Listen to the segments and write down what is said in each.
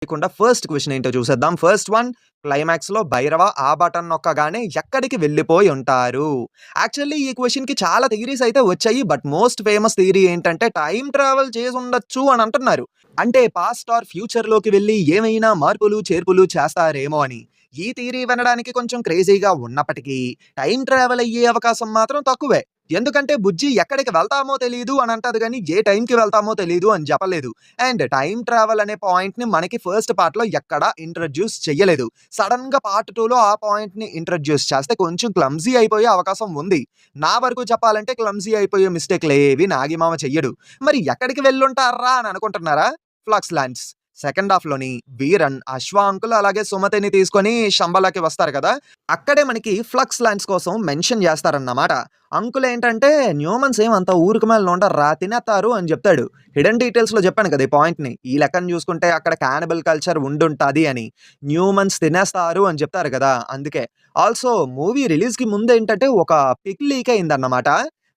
లేకుండా first question ఏంటో చూసేద్దాం. ఫస్ట్ వన్, క్లైమాక్స్‌లో భైరవ ఆ బటన్ నొక్కగానే ఎక్కడికి వెళ్ళిపోయి ఉంటారు? యాక్చువల్లీ ఈ క్వెషన్‌కి చాలా థియరీస్ అయితే వచ్చాయి. బట్ మోస్ట్ ఫేమస్ థియరీ ఏంటంటే టైమ్ ట్రావెల్ చేసుండొచ్చు అని అంటున్నారు. అంటే పాస్ట్ ఆర్ ఫ్యూచర్‌లోకి వెళ్లి ఏమైనా మార్పులు, చేర్పులు చేస్తారేమో అని. ఈ థియరీ వినడానికి కొంచెం క్రేజీగా ఉన్నప్పటికీ టైమ్ ట్రావెల్ అయ్యే అవకాశం మాత్రం తక్కువే. ఎందుకంటే బుజ్జి ఎక్కడికి వెళ్తామో తెలీదు అని అంటది గానీ, ఏ టైంకి వెళ్తామో తెలీదు అని చెప్పలేదు. అండ్ టైమ్ ట్రావెల్ అనే పాయింట్‌ని మనకి ఫస్ట్ పార్ట్‌లో ఎక్కడ ఇంట్రొడ్యూస్ చెయ్యలేదు. సడెన్‌గా పార్ట్ 2లో ఆ పాయింట్‌ని ఇంట్రొడ్యూస్ చేస్తే కొంచెం క్లమ్జీ అయిపోయే అవకాశం ఉంది. నా వరకు చెప్పాలంటే క్లమ్జీ అయిపోయే మిస్టేక్‌లేవి నాగిమామ చెయ్యడు. మరి ఎక్కడికి వెళ్ళుంటార్రా అని అనుకుంటున్నారా? ఫ్లక్స్ ల్యాండ్స్. సెకండ్ హాఫ్‌లోని వీరన్, అశ్వ అంకుల్ అలాగే సుమతిని తీసుకొని శంబలకి వస్తారు కదా! అక్కడే మనకి ఫ్లక్స్ ల్యాండ్స్ కోసం మెన్షన్ చేస్తారన్నమాట. అంకుల్ ఏంటంటే న్యూమన్స్ ఏమంత ఊరికమాలిన ఉండర్రా తినేత్తారు అని చెప్తాడు. హిడెన్ డీటెయిల్స్‌లో చెప్పాను కదా! ఈ పాయింట్‌ని. ఈ లెక్కన చూసుకుంటే అక్కడ కానిబల్ కల్చర్ ఉండుంటాది అని. న్యూమన్స్ తినేస్తారు అని చెప్తారు కదా! అందుకే. ఆల్సో మూవీ రిలీజ్‌కి ముందేంటంటే ఒక పిక్ లీక్ అయిందన్నమాట.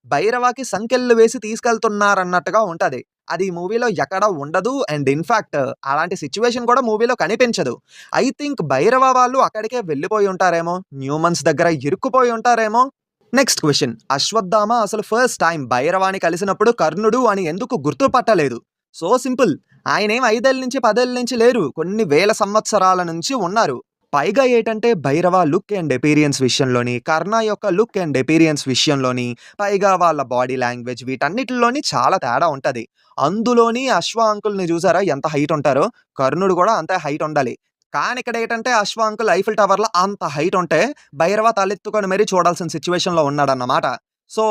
భైరవకి సంకెళ్ళు వేసి తీసుకెళ్తున్నారన్నట్టుగా ఉంటది. అది మూవీలో ఎక్కడ ఉండదు. అండ్ ఇన్‌ఫాక్ట్ అలాంటి సిట్యుయేషన్ కూడా మూవీలో కనిపించదు. ఐ థింక్ భైరవ వాళ్ళు అక్కడికే వెళ్ళిపోయి ఉంటారేమో! న్యూమన్స్ దగ్గర ఇరుక్కుపోయి ఉంటారేమో! Next question. అశ్వత్థామ అసలు ఫస్ట్ టైమ్ భైరవాని కలిసినప్పుడు కర్ణుడు అని ఎందుకు గుర్తుపట్టలేదు? So simple. ఆయనేం 5 ఏళ్ల నుంచి 10 ఏళ్ల నుంచి లేరు. కొన్ని వేల సంవత్సరాల నుంచి ఉన్నారు. పైగా ఏటంటే భైరవ లుక్ అండ్ అపియరెన్స్ విషయంలోని, కర్ణ యొక్క లుక్ అండ్ అపియరెన్స్ విషయంలోని, పైగా వాళ్ళ బాడీ లాంగ్వేజ్ వీటన్నిటిలోని చాలా తేడా ఉంటది. అందులోని అశ్వ అంకుల్‌ని చూసారా ఎంత హైట్ ఉంటారో? కర్ణుడు కూడా అంతే హైట్ ఉండాలి. కానీ ఇక్కడేటంటే అశ్వ అంకుల్ ఐఫిల్ టవర్‌లో అంత హైట్ ఉంటే భైరవ తలెత్తుకొని మరీ చూడాల్సిన సిట్యుయేషన్‌లో ఉన్నాడన్నమాట. సో,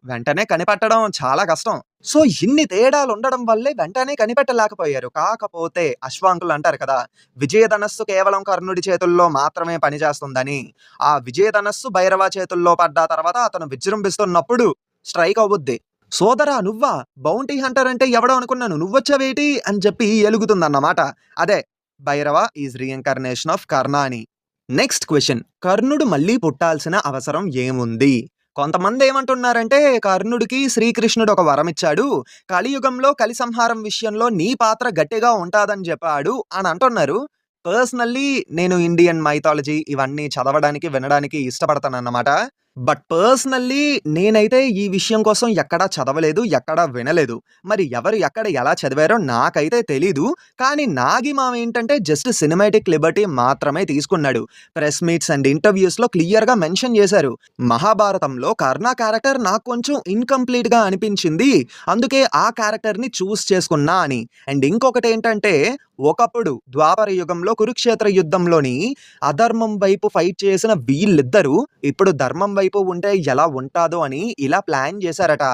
వెంటనే కనిపెట్టడం చాలా కష్టం. సో, ఇన్ని తేడాలుండడం వల్లే వెంటనే కనిపెట్టలేకపోయారు. కాకపోతే అశ్వ అంకుల్ అంటారు కదా! విజయధనస్సు కేవలం కర్ణుడి చేతుల్లో మాత్రమే పనిచేస్తుందని. ఆ విజయధనస్సు భైరవ చేతుల్లో పడ్డ తర్వాత అతను విజృంభిస్తున్నప్పుడు స్ట్రైక్ అవుద్ది. "సోదరా నువ్వా? బౌంటీ హంటర్ అంటే ఎవడో అనుకున్నాను. నువ్వొచ్చావేటి?" అని చెప్పి ఎలుగుతుందన్నమాట. అదే భైరవ ఈజ్ రీఇన్‌కార్నేషన్ ఆఫ్ కర్ణ అని. Next question. కర్ణుడు మళ్ళీ పుట్టాల్సిన అవసరం ఏముంది? కొంతమందేమంటున్నారంటే కర్ణుడికి శ్రీకృష్ణుడు ఒక వరమిచ్చాడు. కలియుగంలో కలి సంహారం విషయంలో నీ పాత్ర గట్టిగా ఉంటాదని జెప్పాడు అని అంటున్నారు. పర్సనల్లీ నేను ఇండియన్ మైథాలజీ ఇవన్నీ చదవడానికి, వినడానికి ఇష్టపడతానన్నమాట. బట్ పర్సనల్లీ నేనైతే ఈ విషయం కోసం ఎక్కడా చదవలేదు, ఎక్కడా వినలేదు. మరి ఎవరు ఎక్కడ ఎలా చదివారో నాకైతే తెలీదు. కానీ నాగి మామ ఏంటంటే జస్ట్ సినిమాటిక్ లిబర్టీ మాత్రమే తీసుకున్నాడు. ప్రెస్ మీట్స్ అండ్ ఇంటర్‌వ్యూస్‌లో క్లియర్‌గా మెన్షన్ చేశారు. మహాభారతంలో కర్ణ క్యారెక్టర్ నాకు కొంచెం ఇన్‌కంప్లీట్‌గా అనిపించింది. అందుకే ఆ క్యారెక్టర్‌ని చూస్ చేసుకున్నా అని. అండ్ ఇంకొకటేంటంటే ఒకప్పుడు ద్వాపర యుగంలో కురుక్షేత్ర యుద్ధంలోని అధర్మం వైపు ఫైట్ చేసిన వీళ్ళిద్దరూ ఇప్పుడు ధర్మం వైపు ఉంటే ఎలా ఉంటాదో అని ఇలా ప్లాన్ చేశారట.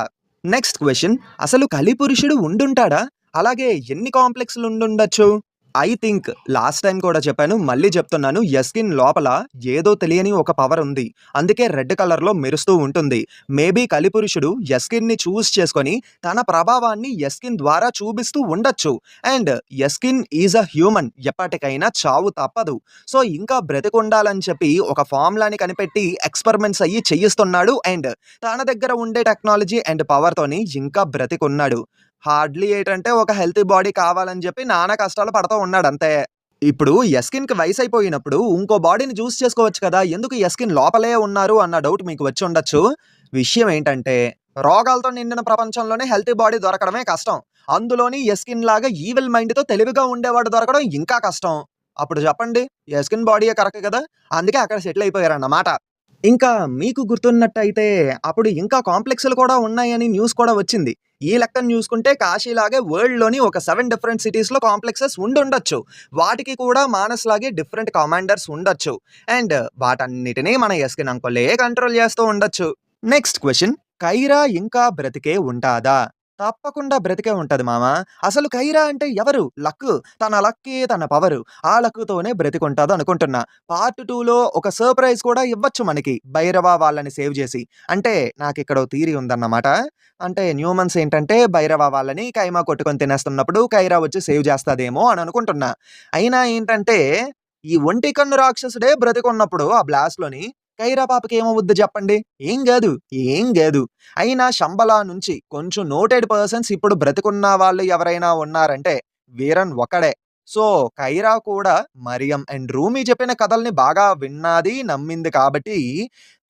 Next question. అసలు కలిపురుషుడు ఉండుంటాడా? అలాగే ఎన్ని కాంప్లెక్స్‌లు ఉండుండొచ్చు? ఐ థింక్ లాస్ట్ టైమ్ కూడా చెప్పాను. మళ్ళీ చెప్తున్నాను. యస్కిన్ లోపల ఏదో తెలియని ఒక పవర్ ఉంది. అందుకే రెడ్ కలర్‌లో మెరుస్తూ ఉంటుంది. మేబీ కలిపురుషుడు యస్కిన్‌ని చూస్ చేసుకొని తన ప్రభావాన్ని యస్కిన్ ద్వారా చూపిస్తూ ఉండొచ్చు. And Yaskin is a human. ఎప్పటికైనా చావు తప్పదు. సో, ఇంకా బ్రతికుండాలని చెప్పి ఒక ఫార్ములాని కనిపెట్టి ఎక్స్‌పెరిమెంట్స్ అయ్యి చేయిస్తున్నాడు. అండ్ తన దగ్గర ఉండే టెక్నాలజీ అండ్ పవర్‌తోని ఇంకా బ్రతికున్నాడు. హార్డ్‌లీ ఏటంటే ఒక హెల్తీ బాడీ కావాలని జెప్పి నానా కష్టాలు పడతా ఉన్నాడంతే. ఇప్పుడు యస్కిన్‌కి వయసైపోయినప్పుడు ఇంకో బాడీని చూస్ చేసుకోవచ్చు కదా! ఎందుకు యస్కిన్ లోపలే ఉన్నారు అన్న డౌట్ మీకు వచ్చుండొచ్చు. విషయం ఏంటంటే రోగాలతో నిండిన ప్రపంచంలోనే హెల్తీ బాడీ దొరకడమే కష్టం. అందులోని యస్కిన్ లాగా ఈవిల్ మైండ్‌తో తెలివిగా ఉండేవాడు దొరకడం ఇంకా కష్టం. అప్పుడు చెప్పండి యస్కిన్ బాడీయే కరెక్ట్ కదా! అందుకే అక్కడ సెటిల్ అయిపోయారన్నమాట. ఇంకా మీకు గుర్తున్నట్టయితే అప్పుడు ఇంకా కాంప్లెక్స్‌లు కూడా ఉన్నాయని న్యూస్ కూడా వచ్చింది. ఈ లెక్కన చూసుకుంటే కాశీలాగే వరల్డ్‌లోని ఒక 7 డిఫరెంట్ సిటీస్‌లో కాంప్లెక్సెస్ ఉండుండొచ్చు. వాటికి కూడా మానస్‌లాగే డిఫరెంట్ కమాండర్స్ ఉండొచ్చు. అండ్ వాటన్నిటిని మన యస్కిన్ అంకులే కంట్రోల్ చేస్తూ ఉండొచ్చు. Next question. కైరా ఇంకా బ్రతికే ఉంటాదా? తప్పకుండా బ్రతికే ఉంటది మామ. అసలు కైరా అంటే ఎవరు? లక్. తన లక్కే తన పవరు. ఆ లక్‌తోనే బ్రతికుంటాదనుకుంటున్నా. పార్ట్ 2లో ఒక సర్‌ప్రైజ్ కూడా ఇవ్వచ్చు మనకి. భైరవ వాళ్ళని సేవ్ జేసి. అంటే నాకిక్కడో థియరీ ఉందన్నమాట. అంటే న్యూమన్స్ ఏంటంటే భైరవ వాళ్ళని కైమా కొట్టుకొని తినేస్తున్నప్పుడు కైరా వచ్చి సేవ్ జేస్తదేమో అని అనుకుంటున్నా. అయినా ఏంటంటే ఈ ఒంటి కన్ను రాక్షసుడే బ్రతికున్నప్పుడు ఆ బ్లాస్ట్‌లోని కైరా పాపకి ఏమవుద్ది జెప్పండి? ఏం గాదు. ఏం గాదు. అయినా శంబల నుంచి కొంచెం నోటెడ్ పర్సన్స్ ఇప్పుడు బ్రతికున్న వాళ్ళు ఎవరైనా ఉన్నారంటే వీరన్ ఒక్కడే. సో, కైరా కూడా మరియం అండ్ రూమీ చెప్పిన కథల్ని బాగా విన్నాది, నమ్మింది కాబట్టి,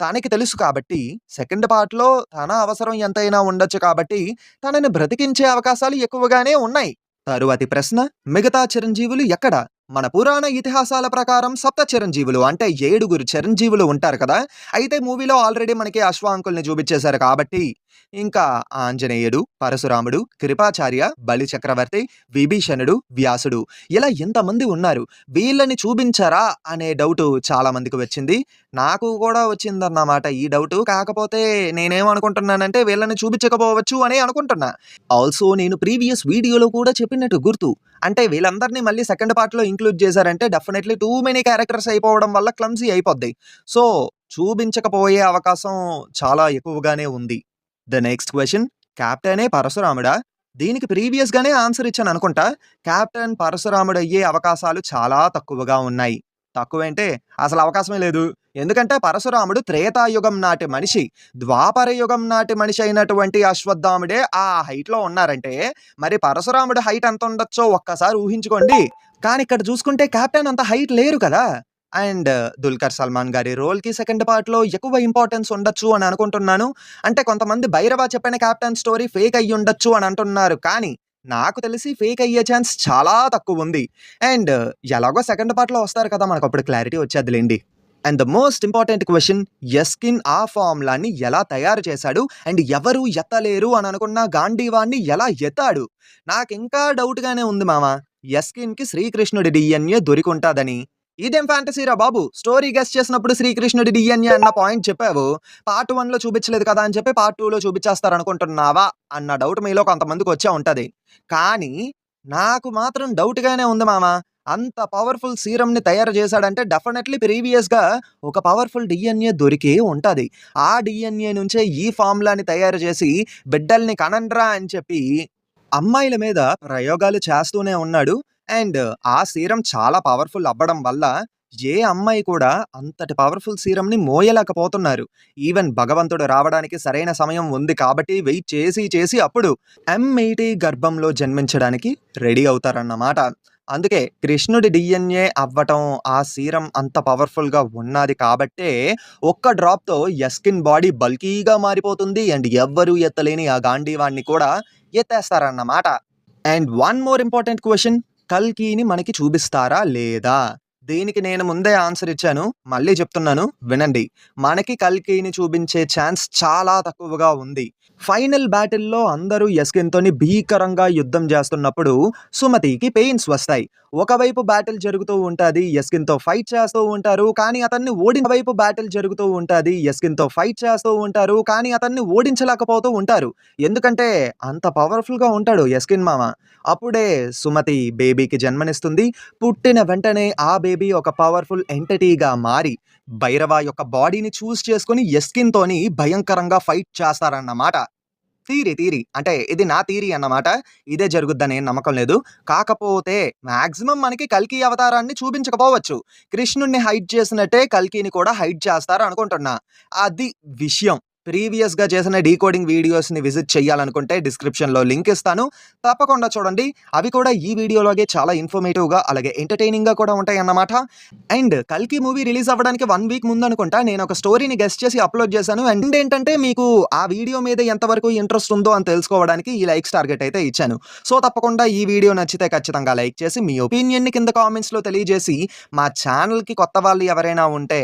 తనకి తెలుసు కాబట్టి, సెకండ్ పార్ట్‌లో తన అవసరం ఎంతైనా ఉండొచ్చు కాబట్టి, తనని బ్రతికించే అవకాశాలు ఎక్కువగానే ఉన్నాయి. తరువాతి ప్రశ్న, మిగతా చిరంజీవులు ఎక్కడ? మన పురాణ ఇతిహాసాల ప్రకారం సప్త చిరంజీవులు అంటే 7 చిరంజీవులు ఉంటారు కదా! అయితే మూవీలో ఆల్రెడీ మనకి అశ్వ అంకుల్‌ని చూపించేశారు కాబట్టి, ఇంకా ఆంజనేయుడు, పరశురాముడు, కృపాచార్య, బలి చక్రవర్తి, విభీషణుడు, వ్యాసుడు ఇలా ఇంతమంది ఉన్నారు. వీళ్ళని చూపించారా అనే డౌటు చాలా మందికి వచ్చింది. నాకు కూడా వచ్చిందన్నమాట ఈ డౌటు. కాకపోతే నేనేమనుకుంటున్నానంటే వీళ్ళని చూపించకపోవచ్చు అని అనుకుంటున్నా. ఆల్సో నేను ప్రీవియస్ వీడియోలో కూడా చెప్పినట్టు గుర్తు. అంటే వీళ్ళందరిని మళ్ళీ సెకండ్ పార్ట్‌లో ఇంక్లూడ్ చేశారంటే డెఫినైట్‌లీ టూ మెనీ క్యారెక్టర్స్ అయిపోవడం వల్ల క్లమ్సీ అయిపోద్ది. సో, చూపించకపోయే అవకాశం చాలా ఎక్కువగానే ఉంది. ద నెక్స్ట్ క్వెషన్, కెప్టెనే పరశురాముడా? దీనికి ప్రీవియస్‌గానే ఆన్సర్ ఇచ్చాననుకుంటా. కెప్టెన్ పరశురాముడయ్యే అవకాశాలు చాలా తక్కువగా ఉన్నాయి. తక్కువేంటే అసలు అవకాశమే లేదు. ఎందుకంటే పరశురాముడు త్రేతాయుగం నాటి మనిషి. ద్వాపర యుగం నాటి మనిషి అయినటువంటి అశ్వత్థాముడే ఆ హైట్‌లో ఉన్నారంటే, మరి పరశురాముడి హైట్ ఎంతుండొచ్చో ఒక్కసారి ఊహించుకోండి. కానీ ఇక్కడ చూసుకుంటే కెప్టెన్ అంత హైట్ లేరు కదా! అండ్ 'దుల్కర్ సల్మాన్' గారి రోల్‌కి సెకండ్ పార్ట్‌లో ఎక్కువ ఇంపార్టెన్స్ ఉండొచ్చు అని అనుకుంటున్నాను. అంటే కొంతమంది 'భైరవ' చెప్పిన కెప్టెన్ స్టోరీ ఫేక్ అయ్యుండొచ్చు అని అంటున్నారు. కానీ నాకు తెలిసి ఫేక్ అయ్యే ఛాన్స్ చాలా తక్కువుంది. అండ్ ఎలాగో సెకండ్ పార్ట్‌లో వస్తారు కదా! మనకప్పుడు క్లారిటీ వచ్చేద్దిలెండి. And the most important question, Yaskin ఆ ఫార్ములాని ఎలా తయారు చేశాడు? అండ్ ఎవరు ఎత్తలేరు అని అనుకున్న గాంధీవాన్ని ఎలా ఎత్తాడు? నాకింకా డౌట్‌గానే ఉంది మామ. యస్కిన్‌కి శ్రీకృష్ణుడి డీఎన్ఏ దొరికుంటాదని. ఇదేం ఫ్యాంటసీరా బాబు! స్టోరీ గెస్ చేసినప్పుడు శ్రీకృష్ణుడి డీఎన్ఏ అన్న పాయింట్ చెప్పావు. పార్ట్ 1లో చూపించలేదు కదా అని చెప్పి పార్ట్ 2లో చూపించేస్తారనుకుంటున్నావా? అన్న డౌట్ మీలో కొంతమందికొచ్చే ఉంటది. కానీ నాకు మాత్రం డౌట్‌గానే ఉంది మామ. అంత పవర్‌ఫుల్ సీరమ్‌ని తయారు చేశాడంటే డెఫినైట్‌లీ ప్రీవియస్‌గా ఒక పవర్‌ఫుల్ డీఎన్ఏ దొరికే ఉంటది. ఆ డీఎన్ఏ నుంచే ఈ ఫార్ములాని తయారు చేసి బిడ్డల్ని కనండ్రా అని చెప్పి అమ్మాయిల మీద ప్రయోగాలు చేస్తూనే ఉన్నాడు. అండ్ ఆ సీరం చాలా పవర్‌ఫుల్ అవ్వడం వల్ల ఏ అమ్మాయి కూడా అంతటి పవర్‌ఫుల్ సీరమ్‌ని మోయలేకపోతున్నారు. ఈవెన్ భగవంతుడు రావడానికి సరైన సమయం ఉంది కాబట్టి వెయిట్ చేసి చేసి అప్పుడు M80 గర్భంలో జన్మించడానికి రెడీ అవుతారన్నమాట. అందుకే కృష్ణుడి డీఎన్ఏ అవ్వటం, ఆ సీరం అంత పవర్‌ఫుల్‌గా ఉన్నది కాబట్టే ఒక్క డ్రాప్‌తో యస్కిన్ బాడీ బల్కీగా మారిపోతుంది. అండ్ ఎవ్వరు ఎత్తలేని ఆ గాంధీవాన్ని కూడా ఎత్తేస్తారన్నమాట. And one more important question, కల్కిని మనకి చూపిస్తారా లేదా? దీనికి నేను ముందే ఆన్సర్ ఇచ్చాను. మళ్ళీ చెప్తున్నాను వినండి. మనకి కల్కిని చూపించే ఛాన్స్ చాలా తక్కువగా ఉంది. ఫైనల్ బ్యాటిల్‌లో అందరూ యస్కిన్‌తోని భీకరంగా యుద్ధం చేస్తున్నప్పుడు సుమతికి పెయిన్స్ వస్తాయి. ఒకవైపు బ్యాటిల్ జరుగుతూ ఉంటది. యస్కిన్‌తో ఫైట్ చేస్తూ ఉంటారు. కానీ అతన్ని వైపు బ్యాటిల్ జరుగుతూ ఉంటది. యస్కిన్‌తో ఫైట్ చేస్తూ ఉంటారు. కానీ అతన్ని ఓడించలేకపోతూ ఉంటారు. ఎందుకంటే అంత పవర్‌ఫుల్‌గా ఉంటాడు యస్కిన్ మామ. అప్పుడే సుమతి బేబీకి జన్మనిస్తుంది. పుట్టిన వెంటనే ఆ బేబీ ఒక పవర్‌ఫుల్ ఎంటిటీగా మారి భైరవ యొక్క బాడీని చూస్ చేసుకొని యస్కిన్‌తోని భయంకరంగా ఫైట్ చేస్తారన్నమాట. థియరీ. అంటే ఇది నా థియరీ అన్నమాట. ఇదే జరుగుద్దని ఏం నమ్మకం లేదు. కాకపోతే మాక్సిమం మనకి కల్కి అవతారాన్ని చూపించకపోవచ్చు. కృష్ణుడిని హైడ్ చేసినట్టే కల్కిని కూడా హైడ్ చేస్తారు అనుకుంటున్నా. అది విషయం. ప్రీవియస్‌గా చేసిన డీకోడింగ్ వీడియోస్‌ని విజిట్ చేయాలనుకుంటే డిస్క్రిప్షన్‌లో లింక్ ఇస్తాను. తప్పకుండా చూడండి. అవి కూడా ఈ వీడియోలాగే చాలా ఇన్ఫర్మేటివ్‌గా అలాగే ఎంటర్‌టైనింగ్‌గా కూడా ఉంటాయన్నమాట. అండ్ 'కల్కి' మూవీ రిలీజ్ అవ్వడానికి 1 వీక్ ముందనుకుంటా నేనొక స్టోరీని గెస్ చేసి అప్‌లోడ్ చేశాను. అండ్ ఏంటంటే మీకు ఆ వీడియో మీద ఎంతవరకు ఇంట్రెస్ట్ ఉందో అని తెలుసుకోవడానికి ఈ లైక్స్ టార్గెట్ అయితే ఇచ్చాను. సో, తప్పకుండా ఈ వీడియో నచ్చితే ఖచ్చితంగా లైక్ చేసి మీ ఒపీనియన్‌ని కింద కామెంట్స్‌లో తెలియజేసి మా ఛానెల్‌కి కొత్త వాళ్ళు ఎవరైనా ఉంటే